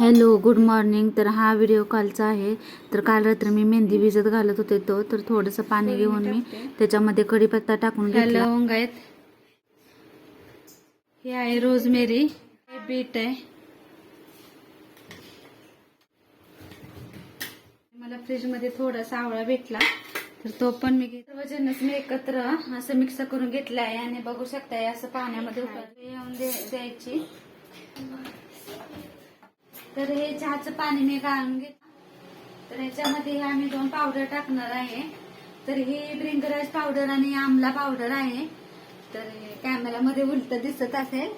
Hello good morning. तर हा video कालचा आहे. तर काल रात्री मी मेहंदी भिजत घालत होते तर थोडंसं पाणी घेऊन मी त्याच्यामध्ये कढीपत्ता टाकून घेतला. लवंग आहेत, हे आहे रोजमेरी, हे बीट आहे. मला फ्रीजमध्ये थोडासा आवळा भेटला तर तो पण मी सर्वजणच मी एकत्र असं मिक्स करून घेतलं आहे आणि बघू शकताय असं पाण्यामध्ये येऊन द्यायची. तर हे चहाचं पाणी मी गाळून घेतलं. तर ह्याच्यामध्ये आम्ही 2 पावडर टाकणार आहे. तर ही भृंगराज पावडर आणि आमला पावडर आहे. तर कॅमेरामध्ये उलट दिसत असेल.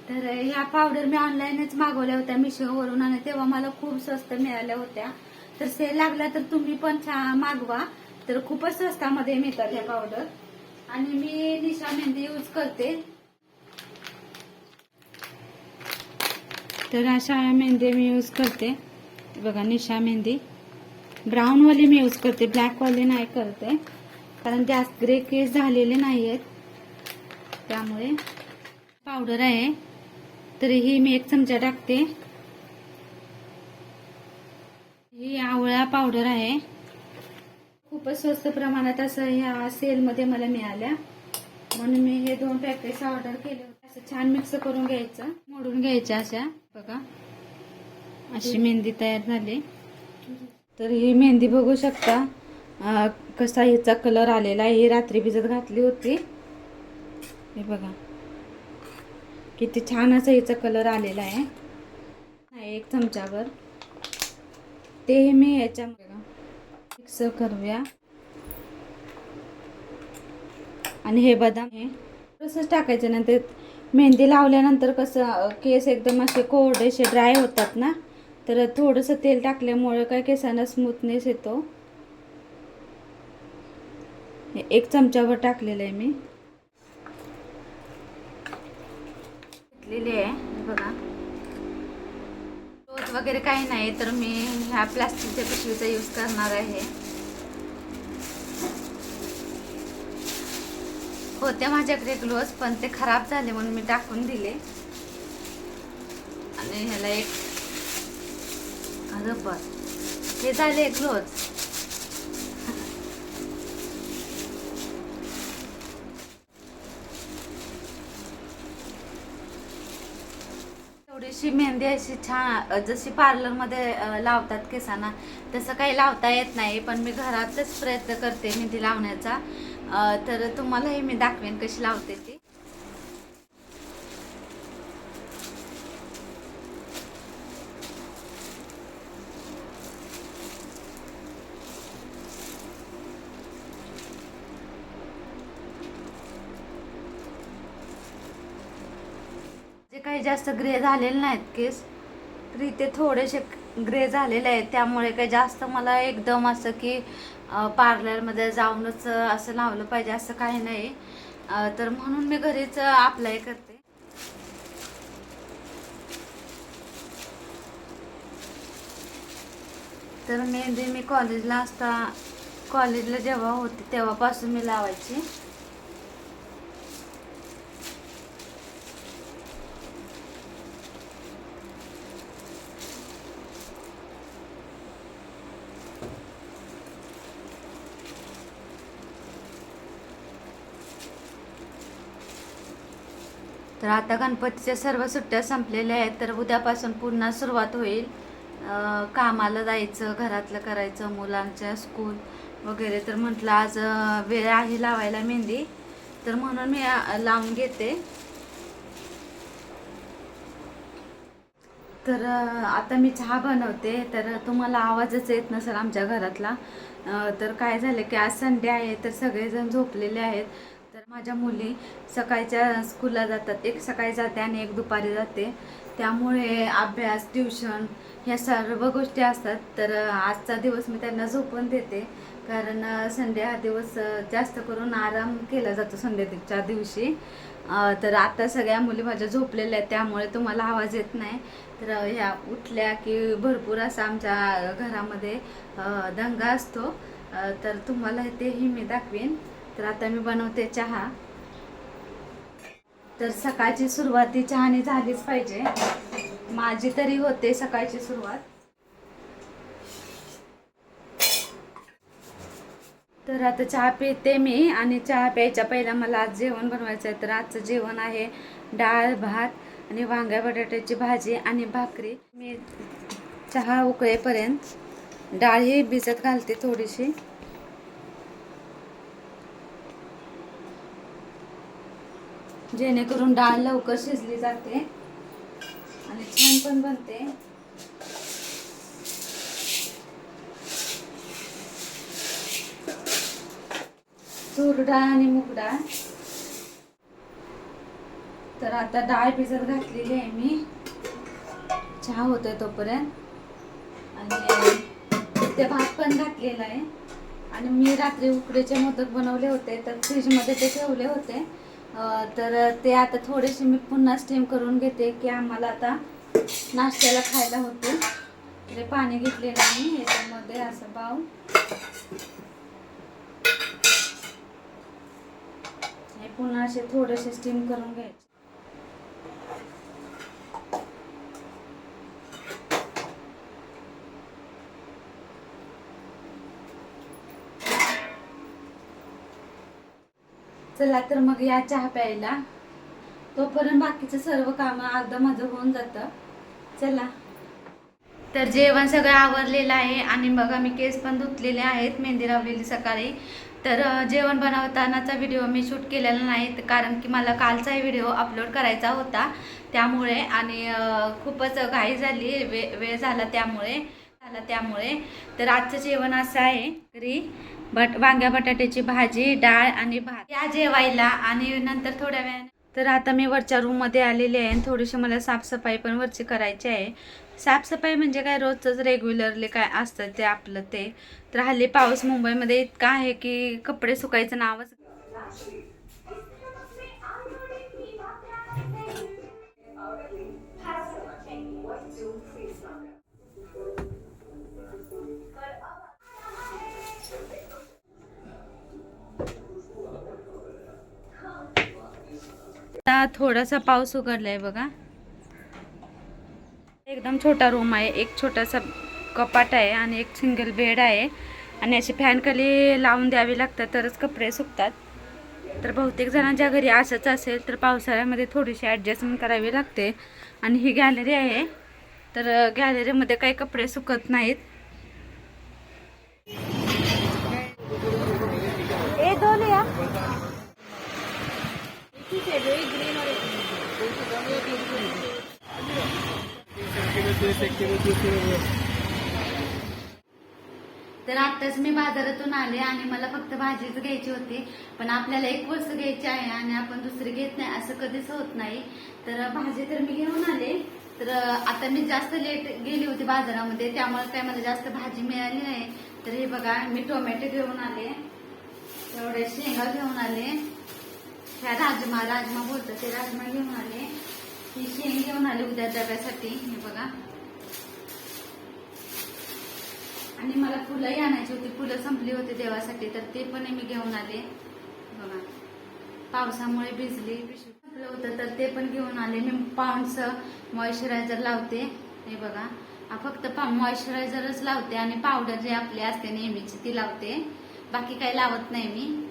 तर ह्या पावडर मी ऑनलाईनच मागवल्या होत्या मिशोवरून आणि तेव्हा मला खूप स्वस्त मिळाल्या होत्या. तर सेल लागला तर तुम्ही पण मागवा. तर खूपच स्वस्तामध्ये मिळतात ह्या पावडर. आणि मी निशा मेहंदी यूज करते. तर अशा मेहंदी मी यूज करते. बघा निशा मेहंदी ब्राऊन वाली मी यूज करते, ब्लॅक वाली नाही करते कारण जास्त ग्रे केस झालेले नाहीयेत त्यामुळे. पावडर आहे तर ही मी 1 चमचा टाकते. ही आवळा पावडर आहे. खूपच स्वस्त प्रमाणात असं ह्या सेल मध्ये मला मिळाल्या म्हणून मी हे 2 पॅकेट्स ऑर्डर केले होते. असं छान मिक्स करून घ्यायचं, मोडून घ्यायचं. अशा बघा अशी मेहंदी तयार झाली. तर ही मेहंदी बघू शकता कसा हिचा कलर आलेला आहे. ही रात्री भिजत घातली होती. हे बघा किती छान असा हिचा कलर आलेला आहे. 1 चमचावर ते मी याच्यामध्ये मिक्स करूया. आणि हे बदाम हे तसंच टाकायचं. नंतर मेहंदी लावल्यानंतर कसं केस एकदम असे कोरडेसे ड्राय होतात ना, तर थोडंसं तेल टाकल्यामुळे काय केसांना स्मूथनेस येतो. 1 चमचावर टाकलेलं आहे मी. घेतलेली आहे बघा. रोज वगैरे काही नाही तर मी ह्या प्लास्टिकच्या पिशवीचा यूज करणार आहे. होते माझ्याकडे ग्लोव्ज पण ते खराब झाले म्हणून मी टाकून दिले. आणि ह्याला एक रबर हे झाले ग्लोव्ज. थोडीशी मेहंदी अशी छान जशी पार्लर मध्ये लावतात केसांना तसं काही लावता येत नाही, पण मी घरातच प्रयत्न करते मेहंदी लावण्याचा. तर तुम्हालाही मी दाखवेन कशी लावते ती. जे काही जास्त ग्रे झालेले नाहीत केस, तर इथे थोडेसे ग्रे झालेले आहेत. त्यामुळे काही जास्त मला एकदम असं की पार्लरमध्ये जाऊनच असं लावलं पाहिजे असं काही नाही. तर म्हणून मी घरीच अप्लाय करते. तर मेहंदी मी कॉलेजला जेव्हा होते तेव्हापासून मी लावायची. तर आता गणपतीच्या सर्व सुट्ट्या संपलेल्या आहेत. तर उद्यापासून पुन्हा सुरुवात होईल. कामाला जायचं, घरातलं करायचं, मुलांच्या स्कूल वगैरे. तर म्हटलं आज वेळ आहे लावायला मेहंदी, तर म्हणून मी लावून घेते. तर आता मी चहा बनवते. तर तुम्हाला आवाजच येत नसेल आमच्या घरातला. तर काय झालं की आज संडे आहे तर सगळेजण झोपलेले आहेत. तर माझ्या मुली सकाळच्या स्कूलला जातात, एक सकाळी जाते आणि एक दुपारी जाते. त्यामुळे अभ्यास, ट्युशन ह्या सर्व गोष्टी असतात. तर आजचा दिवस मी त्यांना झोपून देते कारण संडे हा दिवस जास्त करून आराम केला जातो संडेच्या दिवशी. तर आता सगळ्या मुली माझ्या झोपलेल्या आहेत त्यामुळे तुम्हाला आवाज येत नाही. तर ह्या उठल्या की भरपूर असा आमच्या घरामध्ये दंगा असतो. तर तुम्हाला तेही मी दाखवेन. तर आता मी बनवते चहा. तर सकाळची सुरुवात चहाने झालीच पाहिजे. माझी तरी होते सकाळची सुरुवात. तर आता चहा पिते मी आणि चहा प्यायच्या पहिला मला आज जेवण बनवायचं आहे. तर आजचं जेवण आहे डाळ भात आणि वांग्या बटाट्याची भाजी आणि भाकरी. मी चहा उकळेपर्यंत डाळ ही भिजत घालते थोडीशी. जेणेकरून डाळ लवकर शिजली जाते आणि छान पण बनते. तूर डाळ आणि मूग डाळ. तर आता डाळ भिजत घातलेली आहे मी. चहा होतोय तोपर्यंत. आणि ते भात पण घातलेला आहे. आणि मी रात्री उकडीचे मोदक बनवले होते तर फ्रीजमध्ये ते ठेवले होते. तर ते आता थोडेसे मी पुन्हा स्टीम करून घेते की आम्हाला आता नाश्त्याला खायला होते. ते पाणी घेतलेलं आहे याच्यामध्ये असं बाऊल. हे पुन्हा असे थोडेसे स्टीम करून घ्यायचे. चला तर मग या चहा प्यायला. तोपर्यंत बाकीचं सर्व काम अर्ध माझं होऊन जातं. चला. तर जेवण सगळं आवरलेलं आहे आणि बघा मी केस पण धुतलेले आहेत, मेहंदी लावलेली सकाळी. तर जेवण बनवतानाचा व्हिडिओ मी शूट केलेला नाही कारण की मला कालचाही व्हिडिओ अपलोड करायचा होता त्यामुळे. आणि खूपच घाई झाली, वेळ झाला त्यामुळे. तर आजचं जेवण असं आहे घरी वांग्या बटाट्याची भाजी, डाळ आणि भात. या जेवायला आणि नंतर थोड्या वेळाने. तर आता मी वरच्या रूममध्ये आलेले आहे आणि थोडीशी मला साफसफाई पण वरची करायची आहे. साफसफाई म्हणजे काय रोजच रेग्युलरली काय असतं ते आपलं ते. तर हल्ली पाऊस मुंबईमध्ये इतका आहे की कपडे सुकायचं नावच. आता थोडासा पाऊस उघडलाय बघा. एकदम छोटा रूम आहे, एक छोटासा कपाट आहे आणि एक सिंगल बेड आहे आणि अशी फॅन खाली लावून द्यावी लागतात तरच कपडे सुकतात. तर बहुतेक जणांच्या घरी असंच असेल. तर पावसाळ्यामध्ये थोडीशी ॲडजस्टमेंट करावी लागते. आणि ही गॅलरी आहे तर गॅलरीमध्ये काही कपडे सुकत नाहीत. तर आत्ताच मी बाजारातून आले आणि मला फक्त भाजीच घ्यायची होती. पण आपल्याला एक वस्तू घ्यायची आहे आणि आपण दुसरी घेत नाही असं कधीच होत नाही. तर भाजी तर मी घेऊन आले. तर आता मी जास्त लेट गेली होती बाजारामध्ये त्यामुळे काय मला जास्त भाजी मिळाली नाही. तर हे बघा मी टोमॅटो घेऊन आले, एवढे शेंगा घेऊन आले, ह्या राजमा बोलतात ते राजमा घेऊन आले, ही शेंग घेऊन आले उद्या डब्यासाठी. हे बघा. आणि मला फुलंही आणायची होती, फुलं संपली होती देवासाठी तर ते पण मी घेऊन आले. बघा पावसामुळे भिजली, संपलं होतं तर ते पण घेऊन आले. मी पाऊंडचं मॉइश्चरायझर लावते. हे बघा फक्त मॉइश्चरायझरच लावते आणि पावडर जे आपली असते नेहमीची ती लावते, बाकी काही लावत नाही मी.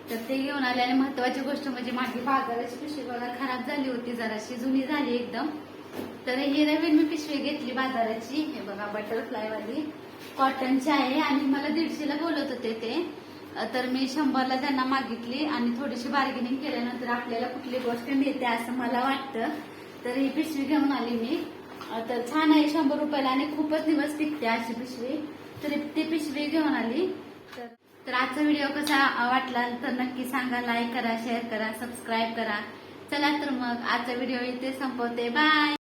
तर ते घेऊन आले. आणि महत्वाची गोष्ट म्हणजे माझी बाजाराची पिशवी बघा खराब झाली होती, जराशी जुनी झाली एकदम. तर ही नवीन मी पिशवी घेतली बाजाराची. हे बघा बटरफ्लाय वाली कॉटनची आहे आणि मला 150ला बोलत होते ते. तर मी 100ला त्यांना मागितली आणि थोडीशी बार्गेनिंग केल्यानंतर आपल्याला कुठली गोष्ट मिळते असं मला वाटतं. तर ही पिशवी घेऊन आली मी. तर छान आहे, 100 रुपयाला आणि खूपच दिवस टिकते अशी पिशवी. तर ती पिशवी घेऊन आली. तर आजचा व्हिडिओ कसा वाटला तर नक्की सांगा, लाईक करा, शेअर करा, सबस्क्राईब करा. चला तर मग आजचा व्हिडिओ इथे संपवते. बाय.